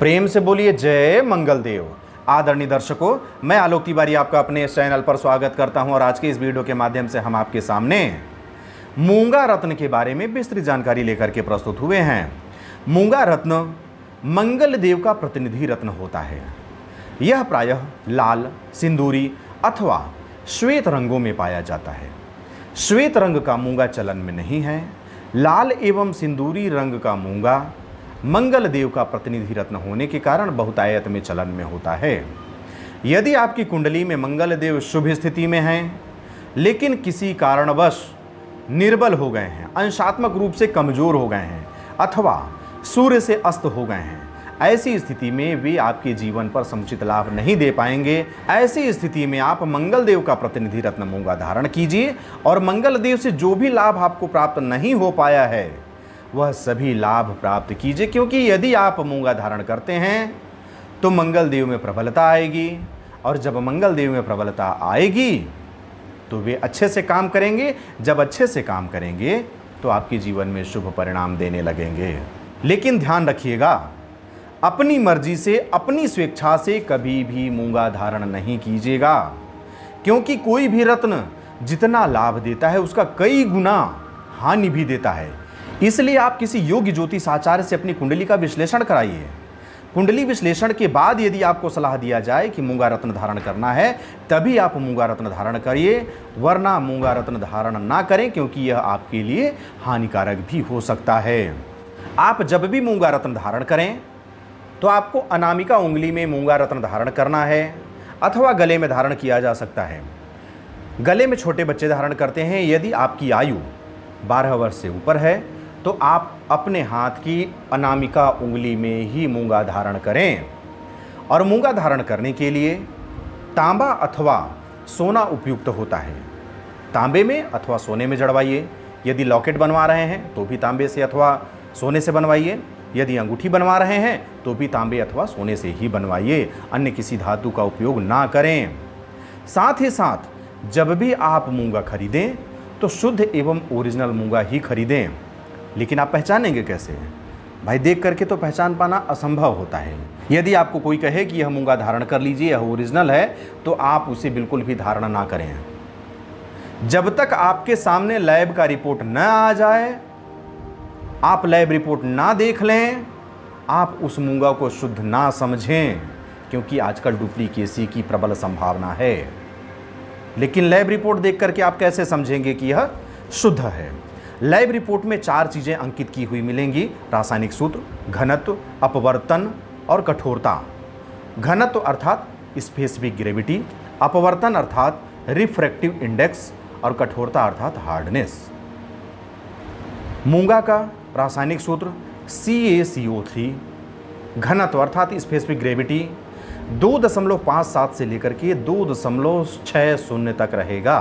प्रेम से बोलिए जय मंगल देव। आदरणीय दर्शकों, मैं आलोक तिवारी आपका अपने इस चैनल पर स्वागत करता हूं और आज के इस वीडियो के माध्यम से हम आपके सामने मूंगा रत्न के बारे में विस्तृत जानकारी लेकर के प्रस्तुत हुए हैं। मूंगा रत्न मंगल देव का प्रतिनिधि रत्न होता है। यह प्रायः लाल, सिंदूरी अथवा श्वेत रंगों में पाया जाता है। श्वेत रंग का मूंगा चलन में नहीं है। लाल एवं सिंदूरी रंग का मूंगा मंगल देव का प्रतिनिधि रत्न होने के कारण बहुतायत में चलन में होता है। यदि आपकी कुंडली में मंगल देव शुभ स्थिति में हैं, लेकिन किसी कारणवश निर्बल हो गए हैं, अंशात्मक रूप से कमजोर हो गए हैं अथवा सूर्य से अस्त हो गए हैं, ऐसी स्थिति में वे आपके जीवन पर समुचित लाभ नहीं दे पाएंगे। ऐसी स्थिति में आप मंगल देव का प्रतिनिधि रत्न मूंगा धारण कीजिए और मंगल देव से जो भी लाभ आपको प्राप्त नहीं हो पाया है वह सभी लाभ प्राप्त कीजिए, क्योंकि यदि आप मूंगा धारण करते हैं तो मंगल देव में प्रबलता आएगी और जब मंगल देव में प्रबलता आएगी तो वे अच्छे से काम करेंगे। जब अच्छे से काम करेंगे तो आपके जीवन में शुभ परिणाम देने लगेंगे। लेकिन ध्यान रखिएगा, अपनी मर्जी से, अपनी स्वेच्छा से कभी भी मूंगा धारण नहीं कीजिएगा, क्योंकि कोई भी रत्न जितना लाभ देता है उसका कई गुना हानि भी देता है। इसलिए आप किसी योग्य ज्योतिष आचार्य से अपनी कुंडली का विश्लेषण कराइए। कुंडली विश्लेषण के बाद यदि आपको सलाह दिया जाए कि मूंगा रत्न धारण करना है तभी आप मूंगा रत्न धारण करिए, वरना मूंगा रत्न धारण ना करें, क्योंकि यह आपके लिए हानिकारक भी हो सकता है। आप जब भी मूंगा रत्न धारण करें तो आपको अनामिका उंगली में मूंगा रत्न धारण करना है अथवा गले में धारण किया जा सकता है। गले में छोटे बच्चे धारण करते हैं। यदि आपकी आयु 12 वर्ष से ऊपर है तो आप अपने हाथ की अनामिका उंगली में ही मूंगा धारण करें। और मूंगा धारण करने के लिए तांबा अथवा सोना उपयुक्त होता है। तांबे में अथवा सोने में जड़वाइए। यदि लॉकेट बनवा रहे हैं तो भी तांबे से अथवा सोने से बनवाइए। यदि अंगूठी बनवा रहे हैं तो भी तांबे अथवा सोने से ही बनवाइए, अन्य किसी धातु का उपयोग ना करें। साथ ही साथ जब भी आप मूंगा खरीदें तो शुद्ध एवं ओरिजिनल मूंगा ही खरीदें। लेकिन आप पहचानेंगे कैसे? भाई देख करके तो पहचान पाना असंभव होता है। यदि आपको कोई कहे कि यह मूंगा धारण कर लीजिए, यह ओरिजिनल है, तो आप उसे बिल्कुल भी धारण ना करें। जब तक आपके सामने लैब का रिपोर्ट न आ जाए, आप लैब रिपोर्ट ना देख लें, आप उस मूंगा को शुद्ध ना समझें, क्योंकि आजकल डुप्लीकेसी की प्रबल संभावना है। लेकिन लैब रिपोर्ट देख करके आप कैसे समझेंगे कि यह शुद्ध है? लैब रिपोर्ट में 4 चीजें अंकित की हुई मिलेंगी: रासायनिक सूत्र, घनत्व, अपवर्तन और कठोरता। घनत्व अर्थात स्पेसिफिक ग्रेविटी, अपवर्तन अर्थात रिफ्रैक्टिव इंडेक्स और कठोरता अर्थात हार्डनेस। मूंगा का रासायनिक सूत्र CaCO3, घनत्व अर्थात स्पेसिफिक ग्रेविटी 2.57 से लेकर के 2.60 तक रहेगा,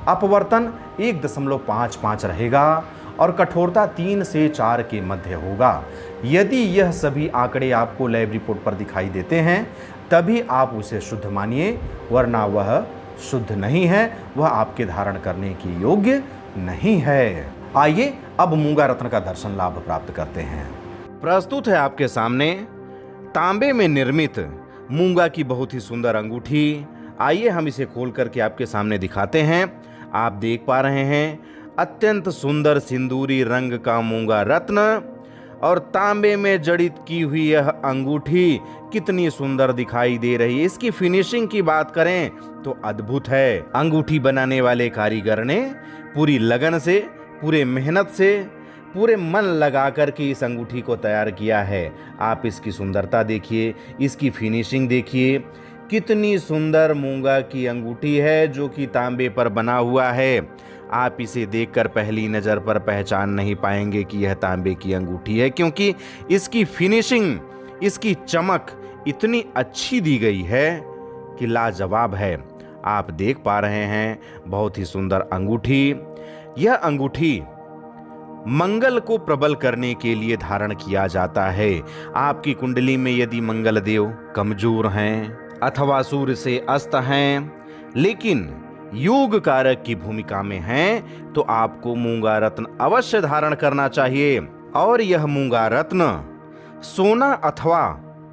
अपवर्तन 1.55 रहेगा और कठोरता 3 से 4 के मध्य होगा। यदि यह सभी आंकड़े आपको लैब रिपोर्ट पर दिखाई देते हैं तभी आप उसे शुद्ध मानिए, वरना वह शुद्ध नहीं है, वह आपके धारण करने के योग्य नहीं है। आइए अब मूंगा रत्न का दर्शन लाभ प्राप्त करते हैं। प्रस्तुत है आपके सामने तांबे में निर्मित मूंगा की बहुत ही सुंदर अंगूठी। आइए हम इसे खोल करके आपके सामने दिखाते हैं। आप देख पा रहे हैं अत्यंत सुंदर सिंदूरी रंग का मूंगा रत्न और तांबे में जड़ित की हुई यह अंगूठी कितनी सुंदर दिखाई दे रही है। इसकी फिनिशिंग की बात करें तो अद्भुत है। अंगूठी बनाने वाले कारीगर ने पूरी लगन से, पूरे मेहनत से, पूरे मन लगा कर के इस अंगूठी को तैयार किया है। आप इसकी सुंदरता देखिए, इसकी फिनिशिंग देखिए, कितनी सुंदर मूंगा की अंगूठी है जो कि तांबे पर बना हुआ है। आप इसे देखकर पहली नज़र पर पहचान नहीं पाएंगे कि यह तांबे की अंगूठी है, क्योंकि इसकी फिनिशिंग, इसकी चमक इतनी अच्छी दी गई है कि लाजवाब है। आप देख पा रहे हैं बहुत ही सुंदर अंगूठी। यह अंगूठी मंगल को प्रबल करने के लिए धारण किया जाता है। आपकी कुंडली में यदि मंगल देव कमजोर हैं अथवा सूर्य से अस्त हैं, लेकिन योग कारक की भूमिका में हैं, तो आपको मूंगा रत्न अवश्य धारण करना चाहिए। और यह मूंगा रत्न सोना अथवा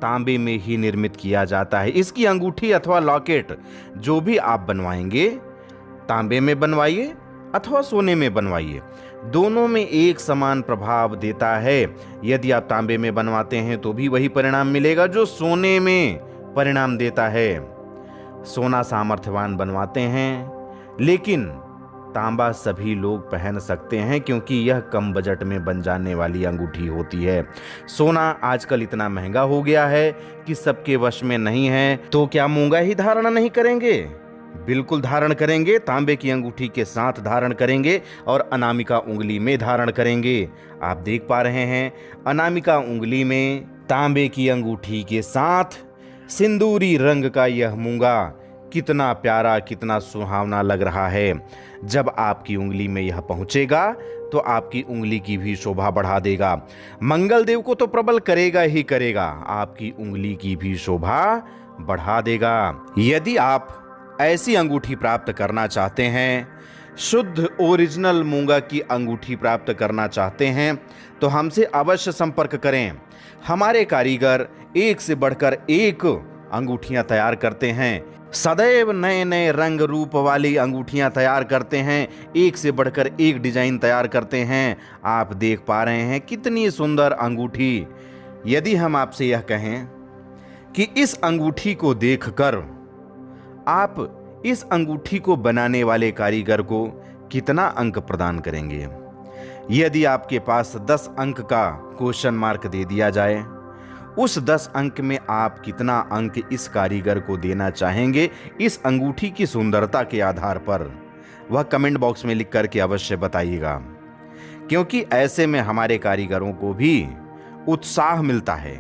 तांबे में ही निर्मित किया जाता है। इसकी अंगूठी अथवा लॉकेट जो भी आप बनवाएंगे, तांबे में बनवाइए अथवा सोने में बनवाइए, दोनों में एक समान प्रभाव देता है। यदि आप तांबे में बनवाते हैं तो भी वही परिणाम मिलेगा जो सोने में परिणाम देता है। सोना सामर्थ्यवान बनवाते हैं, लेकिन तांबा सभी लोग पहन सकते हैं क्योंकि यह कम बजट में बन जाने वाली अंगूठी होती है। सोना आजकल इतना महंगा हो गया है कि सबके वश में नहीं है। तो क्या मूंगा ही धारण नहीं करेंगे? बिल्कुल धारण करेंगे, तांबे की अंगूठी के साथ धारण करेंगे और अनामिका उंगली में धारण करेंगे। आप देख पा रहे हैं, अनामिका उंगली में तांबे की अंगूठी के साथ सिंदूरी रंग का यह मूंगा कितना प्यारा, कितना सुहावना लग रहा है। जब आपकी उंगली में यह पहुंचेगा तो आपकी उंगली की भी शोभा बढ़ा देगा। मंगल देव को तो प्रबल करेगा ही करेगा, आपकी उंगली की भी शोभा बढ़ा देगा। यदि आप ऐसी अंगूठी प्राप्त करना चाहते हैं, शुद्ध ओरिजिनल मूंगा की अंगूठी प्राप्त करना चाहते हैं, तो हमसे अवश्य संपर्क करें। हमारे कारीगर एक से बढ़कर एक अंगूठियां तैयार करते हैं, सदैव नए नए रंग रूप वाली अंगूठियां तैयार करते हैं, एक से बढ़कर एक डिजाइन तैयार करते हैं। आप देख पा रहे हैं कितनी सुंदर अंगूठी। यदि हम आपसे यह कहें कि इस अंगूठी को देखकर आप इस अंगूठी को बनाने वाले कारीगर को कितना अंक प्रदान करेंगे? यदि आपके पास 10 अंक का क्वेश्चन मार्क दे दिया जाए, उस 10 अंक में आप कितना अंक इस कारीगर को देना चाहेंगे इस अंगूठी की सुंदरता के आधार पर? वह कमेंट बॉक्स में लिख करके अवश्य बताइएगा, क्योंकि ऐसे में हमारे कारीगरों को भी उत्साह मिलता है,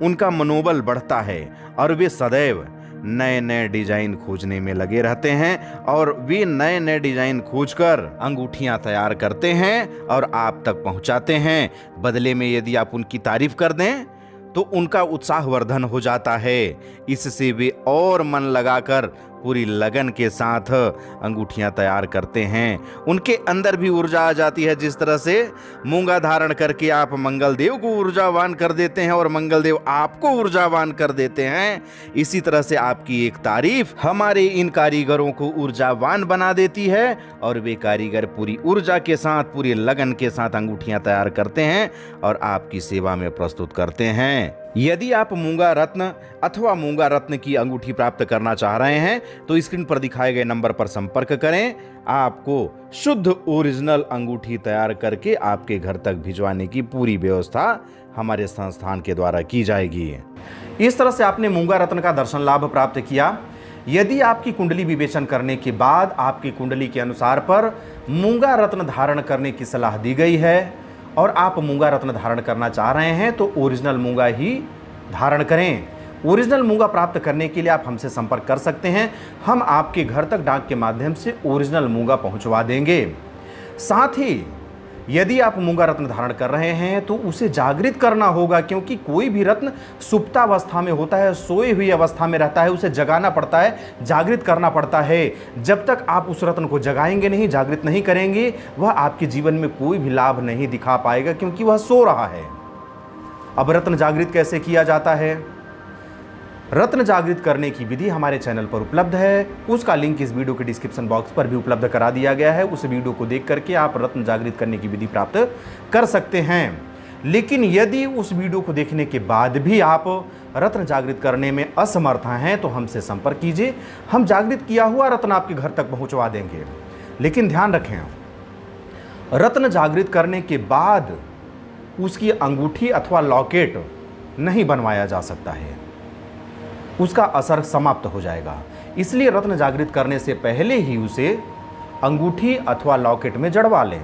उनका मनोबल बढ़ता है और वे सदैव नए नए डिजाइन खोजने में लगे रहते हैं और वे नए नए डिजाइन खोजकर अंगूठियां तैयार करते हैं और आप तक पहुंचाते हैं। बदले में यदि आप उनकी तारीफ कर दें तो उनका उत्साहवर्धन हो जाता है। इससे वे और मन लगाकर पूरी लगन के साथ अंगूठियां तैयार करते हैं। उनके अंदर भी ऊर्जा आ जाती है। जिस तरह से मूंगा धारण करके आप मंगल देव को ऊर्जावान कर देते हैं और मंगल देव आपको ऊर्जावान कर देते हैं, इसी तरह से आपकी एक तारीफ हमारे इन कारीगरों को ऊर्जावान बना देती है और वे कारीगर पूरी ऊर्जा के साथ, पूरी लगन के साथ अंगूठियां तैयार करते हैं और आपकी सेवा में प्रस्तुत करते हैं। यदि आप मूंगा रत्न अथवा मूंगा रत्न की अंगूठी प्राप्त करना चाह रहे हैं तो स्क्रीन पर दिखाए गए नंबर पर संपर्क करें। आपको शुद्ध ओरिजिनल अंगूठी तैयार करके आपके घर तक भिजवाने की पूरी व्यवस्था हमारे संस्थान के द्वारा की जाएगी। इस तरह से आपने मूंगा रत्न का दर्शन लाभ प्राप्त किया। यदि आपकी कुंडली विवेचन करने के बाद आपकी कुंडली के अनुसार पर मूंगा रत्न धारण करने की सलाह दी गई है और आप मूंगा रत्न धारण करना चाह रहे हैं तो ओरिजिनल मूंगा ही धारण करें। ओरिजिनल मूंगा प्राप्त करने के लिए आप हमसे संपर्क कर सकते हैं। हम आपके घर तक डाक के माध्यम से ओरिजिनल मूंगा पहुंचवा देंगे। साथ ही यदि आप मूंगा रत्न धारण कर रहे हैं तो उसे जागृत करना होगा, क्योंकि कोई भी रत्न सुप्तावस्था में होता है, सोई हुई अवस्था में रहता है, उसे जगाना पड़ता है, जागृत करना पड़ता है। जब तक आप उस रत्न को जगाएंगे नहीं, जागृत नहीं करेंगे, वह आपके जीवन में कोई भी लाभ नहीं दिखा पाएगा, क्योंकि वह सो रहा है। अब रत्न जागृत कैसे किया जाता है? रत्न जागृत करने की विधि हमारे चैनल पर उपलब्ध है, उसका लिंक इस वीडियो के डिस्क्रिप्शन बॉक्स पर भी उपलब्ध करा दिया गया है। उस वीडियो को देख करके आप रत्न जागृत करने की विधि प्राप्त कर सकते हैं। लेकिन यदि उस वीडियो को देखने के बाद भी आप रत्न जागृत करने में असमर्थ हैं तो हमसे संपर्क कीजिए, हम जागृत किया हुआ रत्न आपके घर तक पहुंचवा देंगे। लेकिन ध्यान रखें, रत्न जागृत करने के बाद उसकी अंगूठी अथवा लॉकेट नहीं बनवाया जा सकता है, उसका असर समाप्त हो जाएगा। इसलिए रत्न जागृत करने से पहले ही उसे अंगूठी अथवा लॉकेट में जड़वा लें।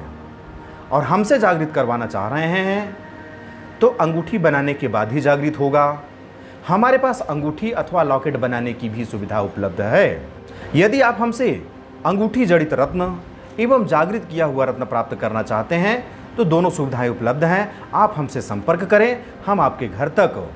और हमसे जागृत करवाना चाह रहे हैं तो अंगूठी बनाने के बाद ही जागृत होगा। हमारे पास अंगूठी अथवा लॉकेट बनाने की भी सुविधा उपलब्ध है। यदि आप हमसे अंगूठी जड़ित रत्न एवं जागृत किया हुआ रत्न प्राप्त करना चाहते हैं तो दोनों सुविधाएं उपलब्ध हैं। आप हमसे संपर्क करें, हम आपके घर तक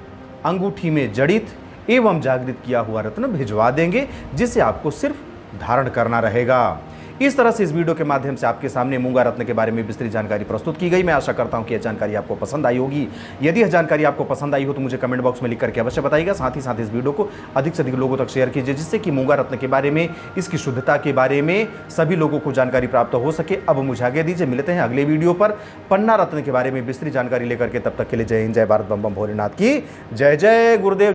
अंगूठी में जड़ित एवं जागृत किया हुआ रत्न भिजवा देंगे, जिसे आपको सिर्फ धारण करना रहेगा। इस तरह से इस वीडियो के माध्यम से आपके सामने मूंगा रत्न के बारे में विस्तृत जानकारी प्रस्तुत की गई। मैं आशा करता हूं कि यह जानकारी आपको पसंद आई होगी। यदि यह जानकारी आपको पसंद आई हो तो मुझे कमेंट बॉक्स में लिख करके अवश्य बताइएगा। साथ ही साथ इस वीडियो को अधिक से अधिक लोगों तक शेयर कीजिए, जिससे कि मूंगा रत्न के बारे में, इसकी शुद्धता के बारे में सभी लोगों को जानकारी प्राप्त हो सके। अब मुझे आगे दीजिए, मिलते हैं अगले वीडियो पर पन्ना रत्न के बारे में विस्तृत जानकारी लेकर के। तब तक के लिए जय हिंद, जय भारत, बम बम भोलेनाथ की जय। जय गुरुदेव।